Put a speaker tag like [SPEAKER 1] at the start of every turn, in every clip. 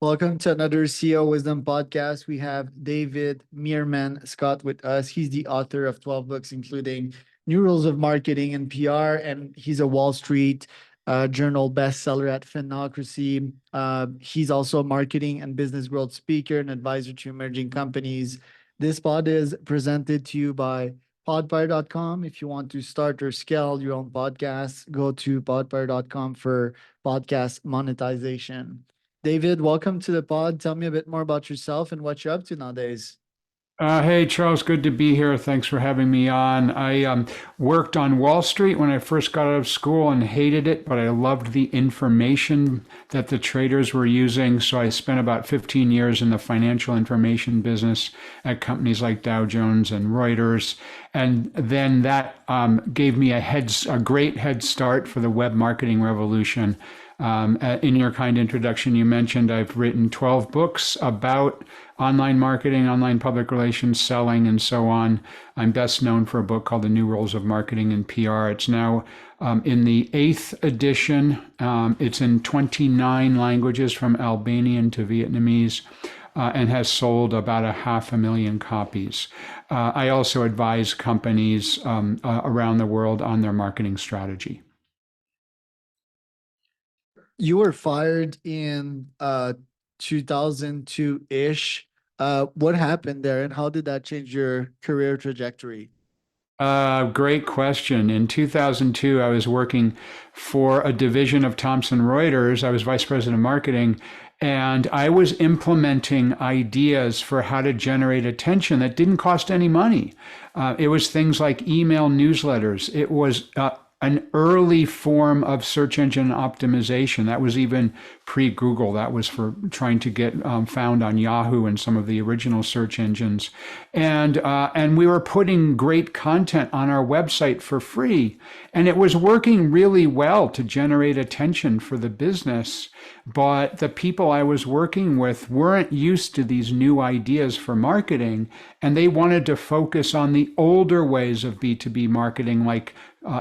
[SPEAKER 1] Welcome to another CEO Wisdom podcast. We have David Meerman Scott with us. He's the author of 12 books, including New Rules of Marketing and PR, and he's a Wall Street Journal bestseller at Finocracy. He's also a marketing and business growth speaker and advisor to emerging companies. This pod is presented to you by podfire.com. If you want to start or scale your own podcast, go to podfire.com for podcast monetization. David, welcome to the pod. Tell me a bit more about yourself and what you're up to nowadays.
[SPEAKER 2] Hey, Charles, good to be here. Thanks for having me on. I worked on Wall Street when I first got out of school and hated it, but I loved the information that the traders were using. So I spent about 15 years in the financial information business at companies like Dow Jones and Reuters. And then that gave me a great head start for the web marketing revolution. In your kind introduction, you mentioned I've written 12 books about online marketing, online public relations, selling, and so on. I'm best known for a book called The New Rules of Marketing and PR. It's now in the 8th edition. It's in 29 languages from Albanian to Vietnamese. And has sold about 500,000 copies. I also advise companies around the world on their marketing strategy.
[SPEAKER 1] You were fired in 2002-ish. What happened there and how did that change your career trajectory?
[SPEAKER 2] Great question. In 2002, I was working for a division of Thomson Reuters. I was vice president of marketing, and I was implementing ideas for how to generate attention that didn't cost any money. It was things like email newsletters. It was an early form of search engine optimization. That was even pre-Google. That was for trying to get found on Yahoo and some of the original search engines. And we were putting great content on our website for free. And it was working really well to generate attention for the business. But the people I was working with weren't used to these new ideas for marketing. And they wanted to focus on the older ways of B2B marketing, like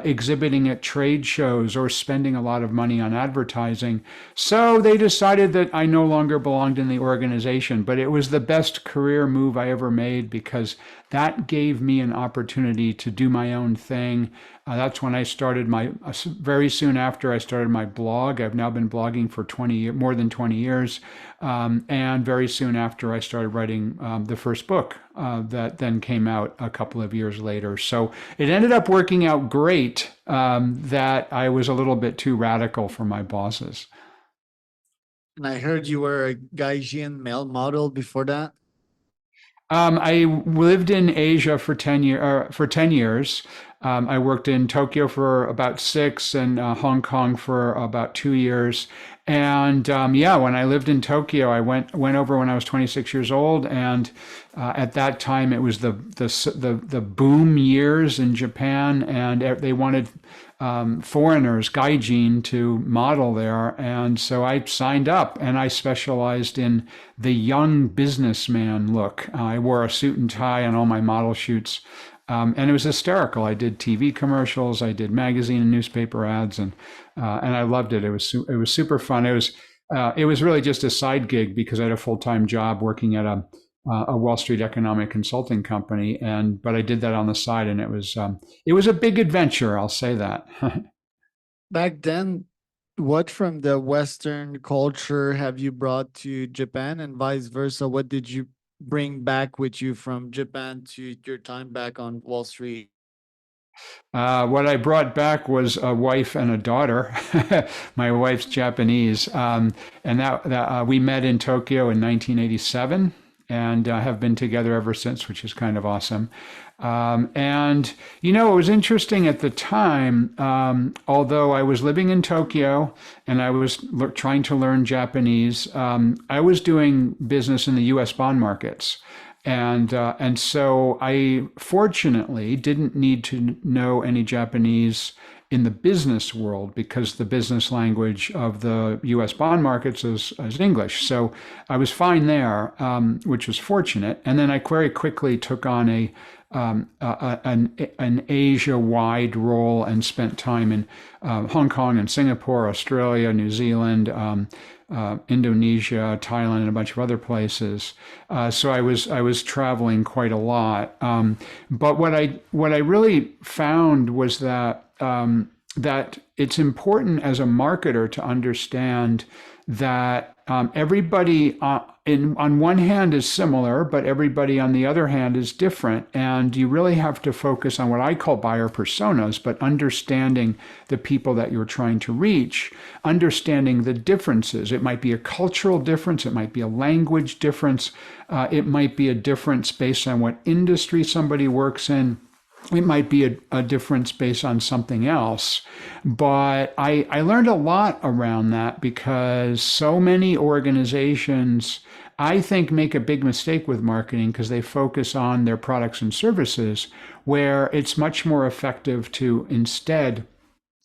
[SPEAKER 2] exhibiting at trade shows or spending a lot of money on advertising. So they decided that I no longer belonged in the organization, but it was the best career move I ever made because that gave me an opportunity to do my own thing. That's when I started very soon after I started my blog. I've now been blogging for more than 20 years. And very soon after I started writing the first book that then came out a couple of years later. So it ended up working out great that I was a little bit too radical for my bosses.
[SPEAKER 1] And I heard you were a Gaijin male model before that.
[SPEAKER 2] I lived in Asia for 10 years. I worked in Tokyo for about 6 and Hong Kong for about 2 years. And yeah, when I lived in Tokyo, I went over when I was 26 years old, and at that time it was the boom years in Japan, and they wanted foreigners, gaijin, to model there. And so I signed up, and I specialized in the young businessman look. I wore a suit and tie on all my model shoots. And it was hysterical. I did TV commercials, I did magazine and newspaper ads, and I loved it. It was super fun. It was really just a side gig because I had a full-time job working at a Wall Street economic consulting company, but I did that on the side, and it was a big adventure. I'll say that.
[SPEAKER 1] Back then, what from the Western culture have you brought to Japan and vice versa? What did you bring back with you from Japan to your time back on Wall Street?
[SPEAKER 2] What I brought back was a wife and a daughter. My wife's Japanese, and that we met in Tokyo in 1987, and have been together ever since, which is kind of awesome. And it was interesting at the time. Although I was living in Tokyo and I was trying to learn Japanese, I was doing business in the U.S. bond markets. And so I fortunately didn't need to know any Japanese, in the business world because the business language of the US bond markets is English. So I was fine there, which was fortunate. And then I very quickly took on an Asia-wide role and spent time in Hong Kong and Singapore, Australia, New Zealand, Indonesia, Thailand, and a bunch of other places. So I was traveling quite a lot. But what I really found was that that it's important as a marketer to understand that everybody on one hand is similar, but everybody on the other hand is different. And you really have to focus on what I call buyer personas, but understanding the people that you're trying to reach, understanding the differences. It might be a cultural difference. It might be a language difference. It might be a difference based on what industry somebody works in. It might be a difference based on something else. But I learned a lot around that because so many organizations, I think, make a big mistake with marketing because they focus on their products and services, where it's much more effective to instead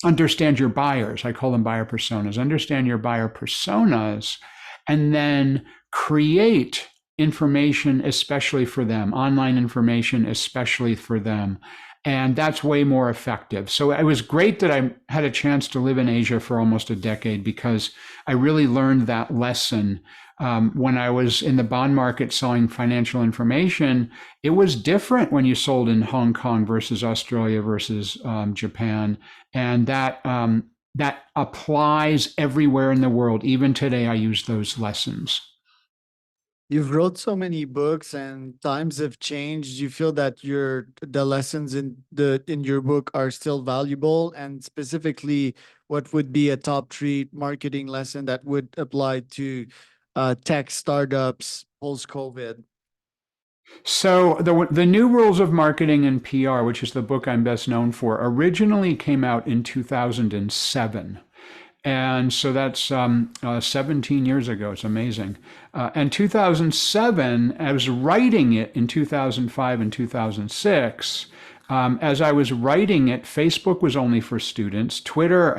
[SPEAKER 2] understand your buyers. I call them buyer personas. Understand your buyer personas and then create information especially for them, online information especially for them. And that's way more effective. So it was great that I had a chance to live in Asia for almost a decade because I really learned that lesson. When I was in the bond market selling financial information, it was different when you sold in Hong Kong versus Australia versus Japan. And that applies everywhere in the world. Even today, I use those lessons.
[SPEAKER 1] You've wrote so many books and times have changed. You feel that the lessons in your book are still valuable, and specifically, what would be a top three marketing lesson that would apply to tech startups post-COVID?
[SPEAKER 2] So the New Rules of Marketing and PR, which is the book I'm best known for, originally came out in 2007. And so that's 17 years ago. It's amazing. And 2007, I was writing it in 2005 and 2006. As I was writing it, Facebook was only for students. Twitter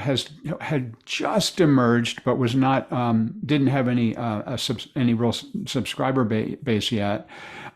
[SPEAKER 2] had just emerged, but was not didn't have any real subscriber base yet.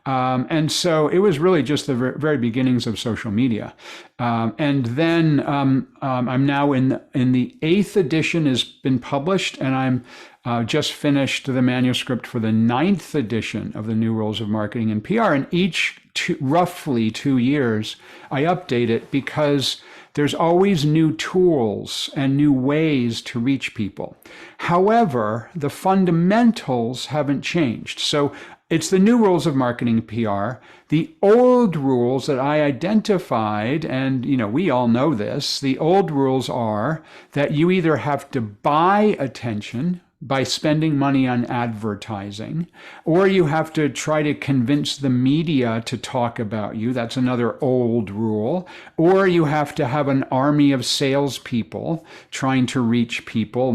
[SPEAKER 2] And so it was really just the very beginnings of social media. And then I'm now in the 8th edition has been published, and I'm just finished the manuscript for the 9th edition of the New Rules of Marketing and PR. And each roughly 2 years, I update it because there's always new tools and new ways to reach people. However, the fundamentals haven't changed. So it's the new rules of marketing and PR. The old rules that I identified, and we all know this, the old rules are that you either have to buy attention by spending money on advertising, or you have to try to convince the media to talk about you. That's another old rule. Or you have to have an army of salespeople trying to reach people,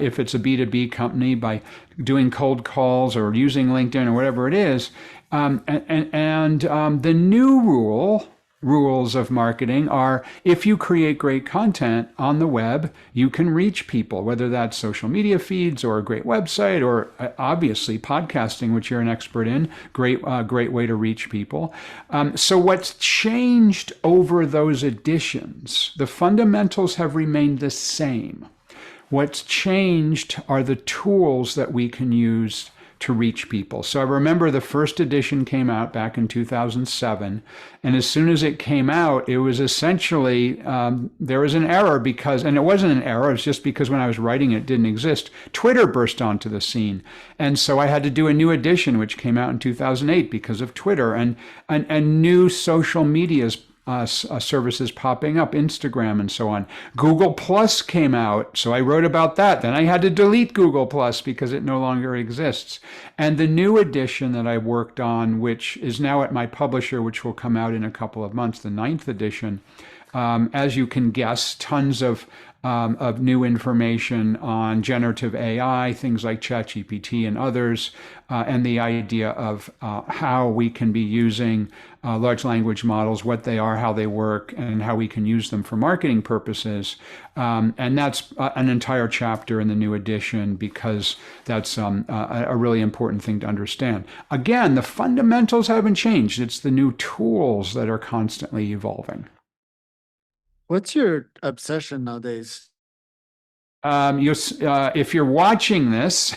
[SPEAKER 2] if it's a B2B company, by doing cold calls or using LinkedIn or whatever it is. The new rules of marketing are, if you create great content on the web, you can reach people, whether that's social media feeds or a great website or obviously podcasting, which you're an expert in. Great way to reach people. So what's changed over those editions? The fundamentals have remained the same. What's changed are the tools that we can use to reach people. So I remember the first edition came out back in 2007. And as soon as it came out, it was essentially, there was an error and it wasn't an error, it's just because when I was writing it didn't exist. Twitter burst onto the scene. And so I had to do a new edition, which came out in 2008 because of Twitter and new social medias services popping up, Instagram and so on. Google Plus came out, so I wrote about that. Then I had to delete Google Plus because it no longer exists. And the new edition that I worked on, which is now at my publisher, which will come out in a couple of months, the 9th edition, as you can guess, tons of new information on generative AI, things like ChatGPT and others, and the idea of how we can be using large language models, what they are, how they work, and how we can use them for marketing purposes. And that's an entire chapter in the new edition because that's a really important thing to understand. Again, the fundamentals haven't changed. It's the new tools that are constantly evolving.
[SPEAKER 1] What's your obsession nowadays?
[SPEAKER 2] If you're watching this,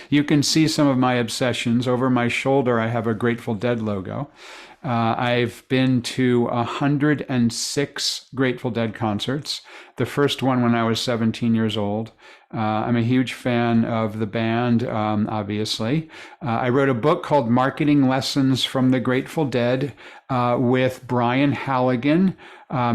[SPEAKER 2] you can see some of my obsessions. Over my shoulder, I have a Grateful Dead logo. I've been to 106 Grateful Dead concerts. The first one when I was 17 years old. I'm a huge fan of the band, obviously. I wrote a book called Marketing Lessons from the Grateful Dead with Brian Halligan.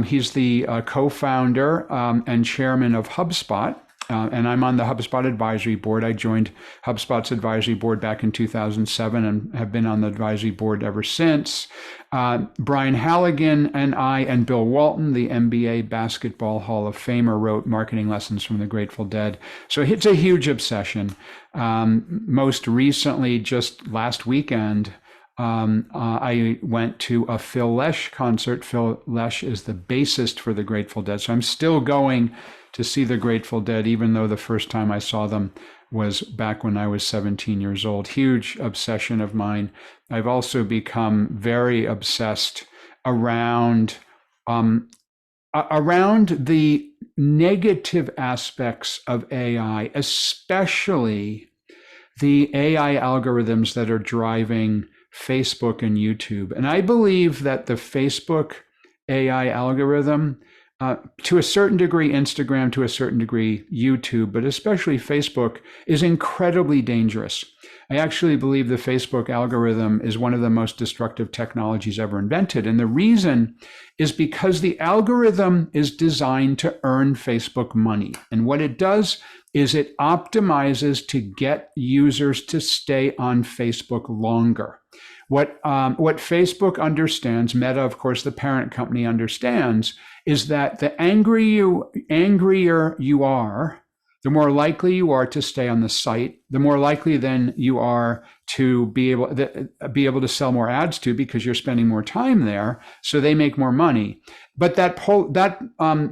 [SPEAKER 2] He's the co-founder and chairman of HubSpot. And I'm on the HubSpot advisory board. I joined HubSpot's advisory board back in 2007 and have been on the advisory board ever since. Brian Halligan and I and Bill Walton, the NBA Basketball Hall of Famer, wrote Marketing Lessons from the Grateful Dead. So it's a huge obsession. Most recently, just last weekend, I went to a Phil Lesh concert. Phil Lesh is the bassist for the Grateful Dead. So I'm still going to see the Grateful Dead, even though the first time I saw them was back when I was 17 years old. Huge obsession of mine. I've also become very obsessed around the negative aspects of AI, especially the AI algorithms that are driving Facebook and YouTube. And I believe that the Facebook AI algorithm, to a certain degree, Instagram, to a certain degree, YouTube, but especially Facebook, is incredibly dangerous. I actually believe the Facebook algorithm is one of the most destructive technologies ever invented. And the reason is because the algorithm is designed to earn Facebook money. And what it does is it optimizes to get users to stay on Facebook longer. What Facebook understands, Meta, of course, the parent company, understands, is that the angrier you are, the more likely you are to stay on the site, the more likely then you are to be able to sell more ads to, because you're spending more time there, so they make more money. But that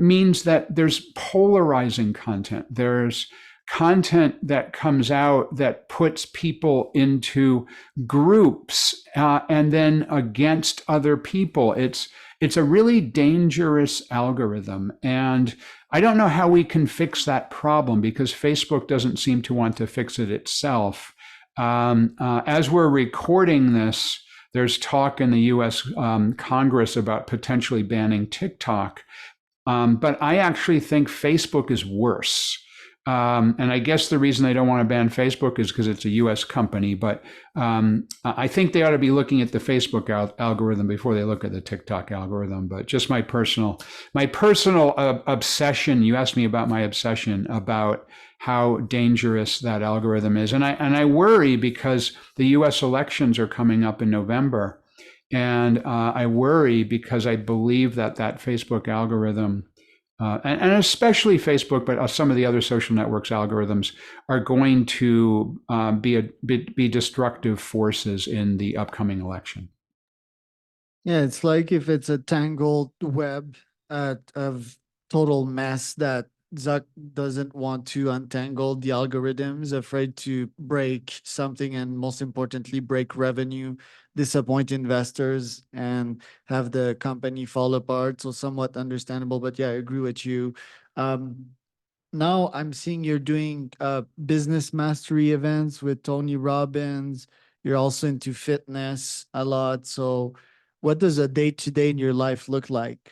[SPEAKER 2] means that there's polarizing content. There's content that comes out that puts people into groups and then against other people. It's a really dangerous algorithm. And I don't know how we can fix that problem, because Facebook doesn't seem to want to fix it itself. As we're recording this, there's talk in the US Congress about potentially banning TikTok. But I actually think Facebook is worse. And I guess the reason they don't want to ban Facebook is because it's a US company. But I think they ought to be looking at the Facebook algorithm before they look at the TikTok algorithm. But just my personal obsession. You asked me about my obsession about how dangerous that algorithm is, and I worry because the US elections are coming up in November, and I worry because I believe that Facebook algorithm. And especially Facebook, but some of the other social networks algorithms are going to be destructive forces in the upcoming election.
[SPEAKER 1] Yeah, it's like if it's a tangled web of total mess that Zuck doesn't want to untangle, the algorithms, afraid to break something, and most importantly, break revenue, disappoint investors, and have the company fall apart. So somewhat understandable, but yeah, I agree with you. Now I'm seeing you're doing business mastery events with Tony Robbins. You're also into fitness a lot. So what does a day-to-day in your life look like?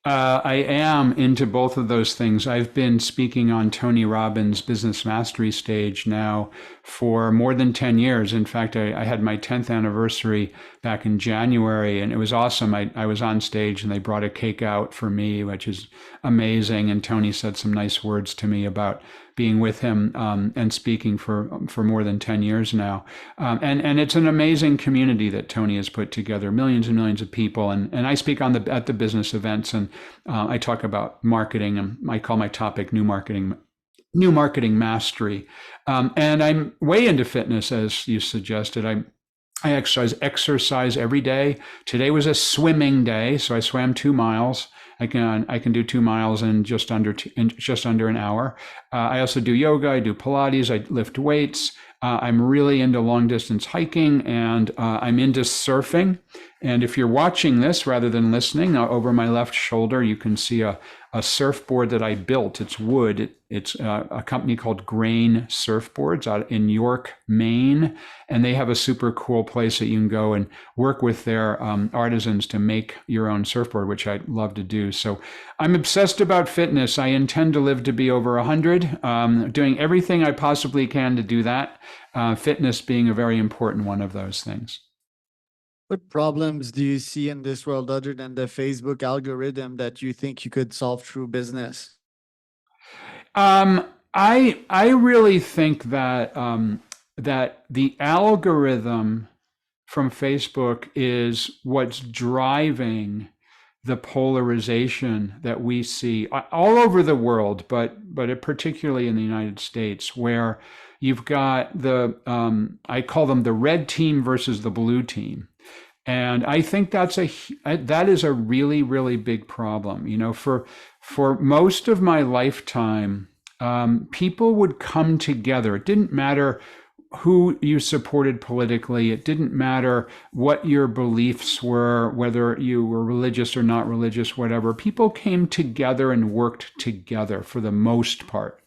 [SPEAKER 2] I am into both of those things. I've been speaking on Tony Robbins Business Mastery stage now for more than 10 years. In fact, I had my 10th anniversary back in January, and it was awesome. I was on stage and they brought a cake out for me, which is amazing. And Tony said some nice words to me about being with him and speaking for more than 10 years now. And it's an amazing community that Tony has put together, millions and millions of people. And I speak at the business events, and I talk about marketing, and I call my topic new marketing mastery. And I'm way into fitness, as you suggested. I exercise every day. Today was a swimming day, so I swam 2 miles. I can do 2 miles in just under an hour. I also do yoga. I do Pilates. I lift weights. I'm really into long distance hiking, and I'm into surfing. And if you're watching this rather than listening, over my left shoulder, you can see a surfboard that I built. It's wood. It's a company called Grain Surfboards out in York, Maine. And they have a super cool place that you can go and work with their artisans to make your own surfboard, which I love to do. So I'm obsessed about fitness. I intend to live to be over 100, doing everything I possibly can to do that. Fitness being a very important one of those things.
[SPEAKER 1] What problems do you see in this world other than the Facebook algorithm that you think you could solve through business?
[SPEAKER 2] I really think that that the algorithm from Facebook is what's driving the polarization that we see all over the world, but particularly in the United States, where you've got I call them the red team versus the blue team. And I think that is a really, really big problem. You know, for most of my lifetime, people would come together. It didn't matter who you supported politically. It didn't matter what your beliefs were, whether you were religious or not religious, whatever. People came together and worked together for the most part.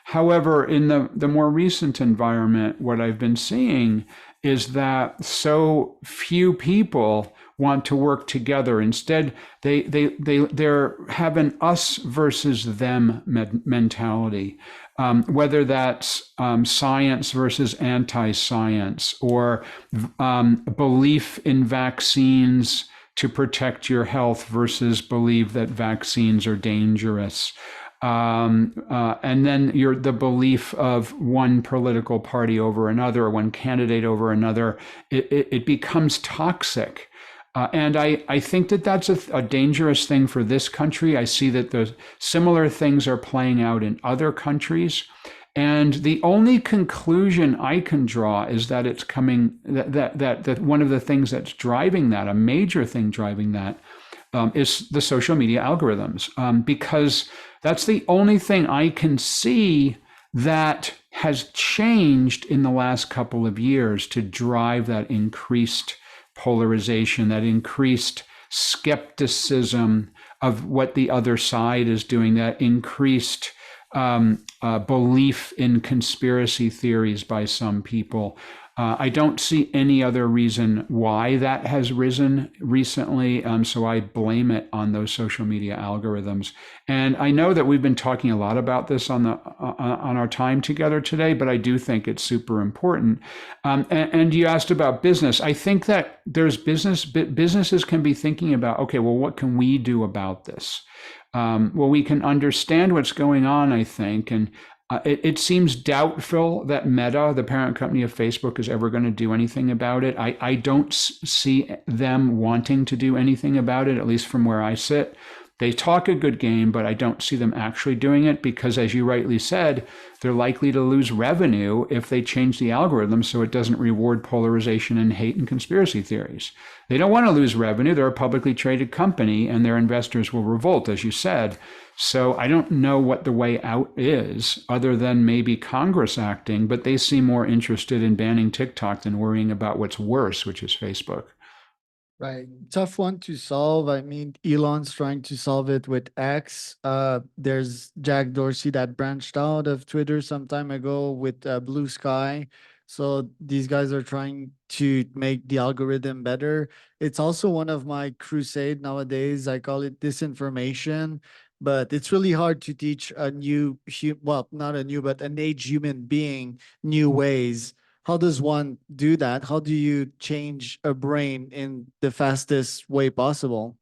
[SPEAKER 2] However, in the more recent environment, what I've been seeing is that so few people want to work together. Instead, they're having us versus them mentality, whether that's science versus anti-science, or belief in vaccines to protect your health versus believe that vaccines are dangerous. And then the belief of one political party over another, or one candidate over another, it becomes toxic. And I think that that's a dangerous thing for this country. I see that the similar things are playing out in other countries. And the only conclusion I can draw is that it's coming, that one of the things that's driving that, a major thing driving that, is the social media algorithms, because that's the only thing I can see that has changed in the last couple of years to drive that increased polarization, that increased skepticism of what the other side is doing, that increased belief in conspiracy theories by some people. I don't see any other reason why that has risen recently, so I blame it on those social media algorithms. And I know that we've been talking a lot about this on our time together today, but I do think it's super important. And you asked about business. I think that there's businesses can be thinking about, okay, well, what can we do about this? Well, we can understand what's going on, I think, and it seems doubtful that Meta, the parent company of Facebook, is ever going to do anything about it. I don't see them wanting to do anything about it, at least from where I sit. They talk a good game, but I don't see them actually doing it because, as you rightly said, they're likely to lose revenue if they change the algorithm so it doesn't reward polarization and hate and conspiracy theories. They don't want to lose revenue. They're a publicly traded company, and their investors will revolt, as you said. So I don't know what the way out is, other than maybe Congress acting, but they seem more interested in banning TikTok than worrying about what's worse, which is Facebook.
[SPEAKER 1] Right. Tough one to solve. I mean, Elon's trying to solve it with X. There's Jack Dorsey that branched out of Twitter some time ago with Blue Sky. So these guys are trying to make the algorithm better. It's also one of my crusade nowadays. I call it disinformation, but it's really hard to teach a new, well, not a new, but an age human being new ways. How does one do that? How do you change a brain in the fastest way possible?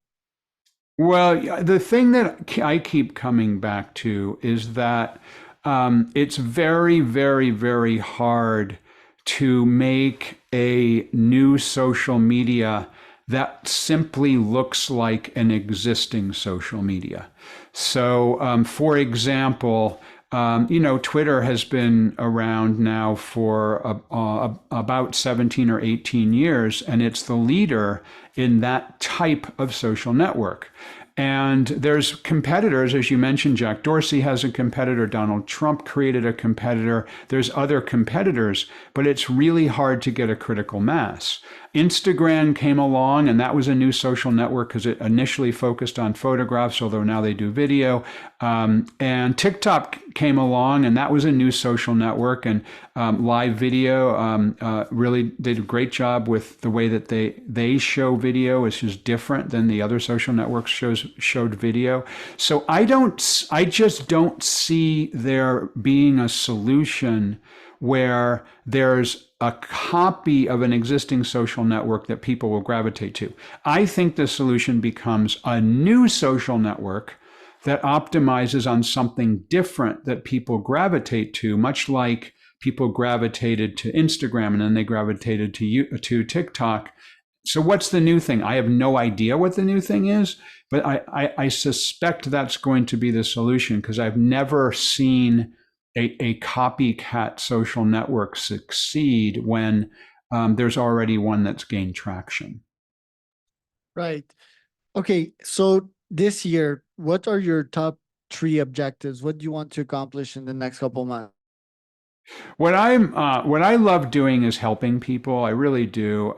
[SPEAKER 2] Well, the thing that I keep coming back to is that it's very, very, very hard to make a new social media that simply looks like an existing social media. So, for example, Twitter has been around now for about 17 or 18 years, and it's the leader in that type of social network. And there's competitors, as you mentioned, Jack Dorsey has a competitor, Donald Trump created a competitor, there's other competitors, but it's really hard to get a critical mass. Instagram came along, and that was a new social network because it initially focused on photographs, although now they do video. And TikTok came along, and that was a new social network, and live video really did a great job with the way that they show video. It's just different than the other social networks showed video. So I just don't see there being a solution where there's a copy of an existing social network that people will gravitate to. I think the solution becomes a new social network that optimizes on something different that people gravitate to, much like people gravitated to Instagram and then they gravitated to TikTok. So what's the new thing? I have no idea what the new thing is, but I suspect that's going to be the solution because I've never seen a copycat social network succeed when there's already one that's gained traction.
[SPEAKER 1] Right. Okay. So this year, what are your top 3 objectives? What do you want to accomplish in the next couple of months?
[SPEAKER 2] What I love doing is helping people. I really do.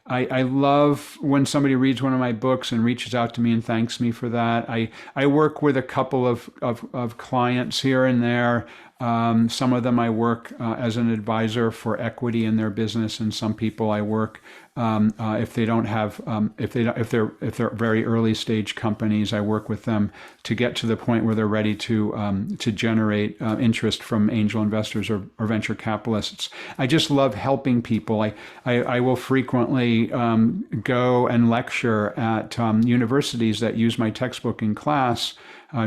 [SPEAKER 2] I love when somebody reads one of my books and reaches out to me and thanks me for that. I work with a couple of clients here and there. Some of them I work as an advisor for equity in their business, and some people I work if they don't have if they're very early stage companies, I work with them to get to the point where they're ready to generate interest from angel investors or venture capitalists. I just love helping people. I will frequently go and lecture at universities that use my textbook in class.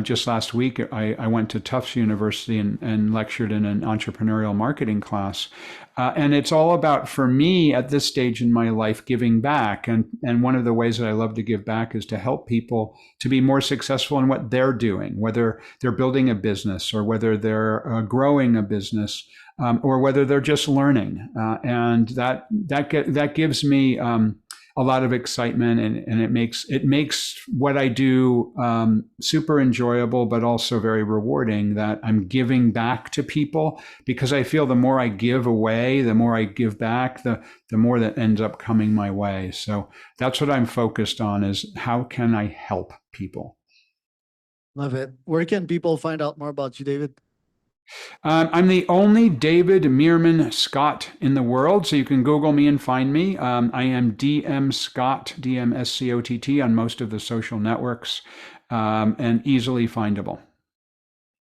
[SPEAKER 2] Just last week, I went to Tufts University and lectured in an entrepreneurial marketing class. And it's all about, for me, at this stage in my life, giving back. And one of the ways that I love to give back is to help people to be more successful in what they're doing, whether they're building a business or whether they're growing a business or whether they're just learning. And that gives me a lot of excitement, and it makes what I do super enjoyable, but also very rewarding, that I'm giving back to people, because I feel the more I give away, the more I give back, the more that ends up coming my way. So that's what I'm focused on, is how can I help people?
[SPEAKER 1] Love it. Where can people find out more about you, David?
[SPEAKER 2] I'm the only David Meerman Scott in the world, so you can Google me and find me. I am DM Scott, DMSCOTT, on most of the social networks, and easily findable.